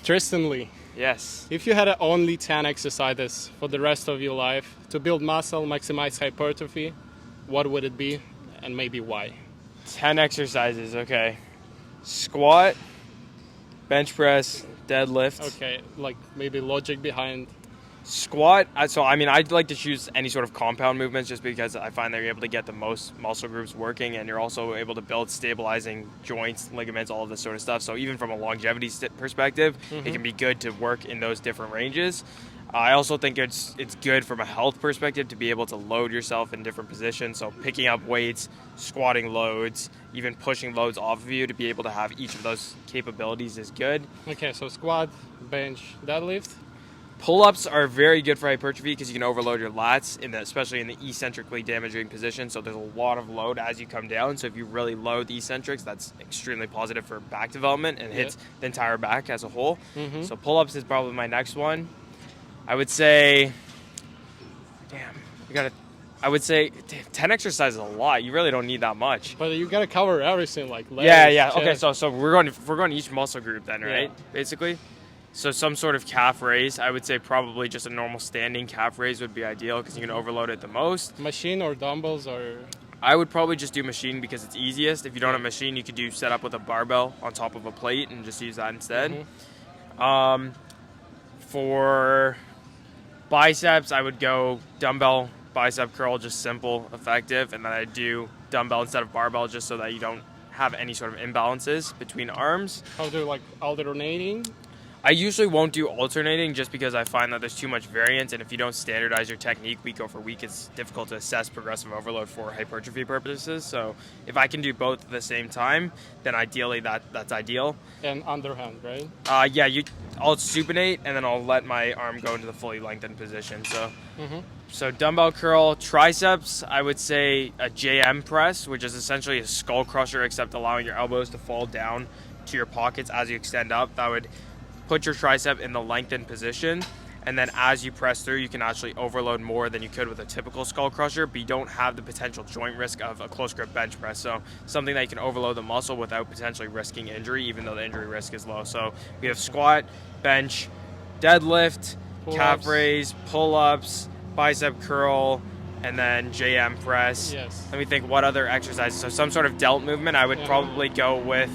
Tristyn Lee, Yes. if you had only 10 exercises for the rest of your life to build muscle, maximize hypertrophy, what would it be and maybe why? 10 exercises, okay. Squat, bench press, deadlift. Okay, like maybe logic behind. Squat, I'd like to choose any sort of compound movements just because I find that you're able to get the most muscle groups working, and you're also able to build stabilizing joints, ligaments, all of this sort of stuff. So even from a longevity perspective, it can be good to work in those different ranges. I also think it's good from a health perspective to be able to load yourself in different positions. So picking up weights, squatting loads, even pushing loads off of you to be able to have each of those capabilities is good. Okay, so squat, bench, deadlift. Pull-ups are very good for hypertrophy because you can overload your lats, especially in the eccentrically damaging position. So there's a lot of load as you come down. So if you really load the eccentrics, that's extremely positive for back development and hits the entire back as a whole. So pull-ups is probably my next one. I would say, I would say 10 exercises is a lot. You really don't need that much. But you gotta cover everything, like legs, Yeah. chest. Okay, so we're going to each muscle group then, right? Yeah. Basically. So some sort of calf raise. I would say probably just a normal standing calf raise would be ideal because you can overload it the most. Machine or dumbbells or? I would probably just do machine because it's easiest. If you don't have machine, you could do set up with a barbell on top of a plate and just use that instead. For biceps, I would go dumbbell bicep curl, just simple, effective, and then I do dumbbell instead of barbell just so that you don't have any sort of imbalances between arms. How do like alternating? I usually won't do alternating just because I find that there's too much variance, and if you don't standardize your technique week over week, it's difficult to assess progressive overload for hypertrophy purposes. So if I can do both at the same time, then ideally that's ideal. And underhand, right? I'll supinate and then I'll let my arm go into the fully lengthened position. So dumbbell curl, triceps, I would say a JM press, which is essentially a skull crusher except allowing your elbows to fall down to your pockets as you extend up. That would put your tricep in the lengthened position, and then as you press through, you can actually overload more than you could with a typical skull crusher, but you don't have the potential joint risk of a close grip bench press. So something that you can overload the muscle without potentially risking injury, even though the injury risk is low. So we have squat, bench, deadlift, calf raise, pull-ups, bicep curl, and then JM press. Yes. Let me think what other exercises. So some sort of delt movement, I would probably go with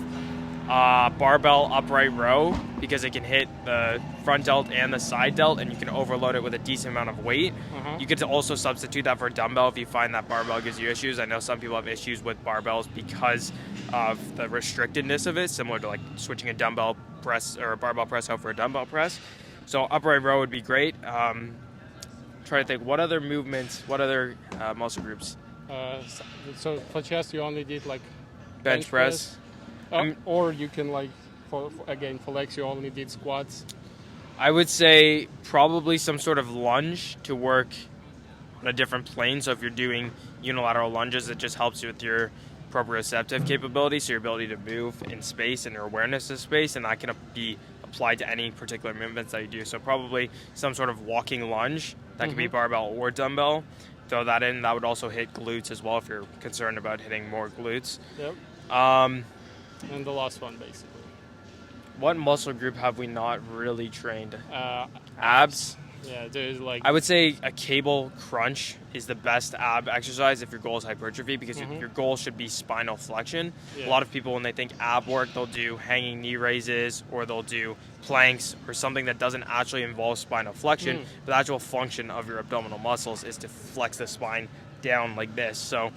barbell upright row because it can hit the front delt and the side delt, and you can overload it with a decent amount of weight. You could also substitute that for a dumbbell if you find that barbell gives you issues. I know some people have issues with barbells because of the restrictedness of it, similar to like switching a dumbbell press or a barbell press out for a dumbbell press. So upright row would be great. Try to think what other movements, what other muscle groups. So for chest, you only did like Bench press. Or you can like, for legs, you only did squats. I would say probably some sort of lunge to work on a different plane. So if you're doing unilateral lunges, it just helps you with your proprioceptive capability, so your ability to move in space and your awareness of space, and that can be applied to any particular movements that you do. So probably some sort of walking lunge that could be barbell or dumbbell. Throw that in. That would also hit glutes as well if you're concerned about hitting more glutes. And the last one, basically. What muscle group have we not really trained? Abs. Yeah, there's like. I would say a cable crunch is the best ab exercise if your goal is hypertrophy, because your goal should be spinal flexion. A lot of people, when they think ab work, they'll do hanging knee raises or they'll do planks or something that doesn't actually involve spinal flexion. But the actual function of your abdominal muscles is to flex the spine down like this. So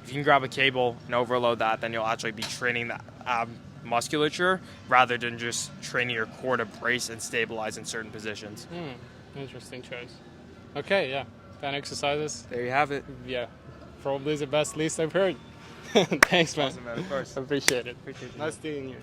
if you can grab a cable and overload that, then you'll actually be training the ab musculature rather than just training your core to brace and stabilize in certain positions. Interesting choice. Okay, 10 exercises. There you have it. Yeah, probably the best list I've heard. Thanks, man. Awesome, man. Of course. Appreciate it. Appreciate it. Nice seeing you.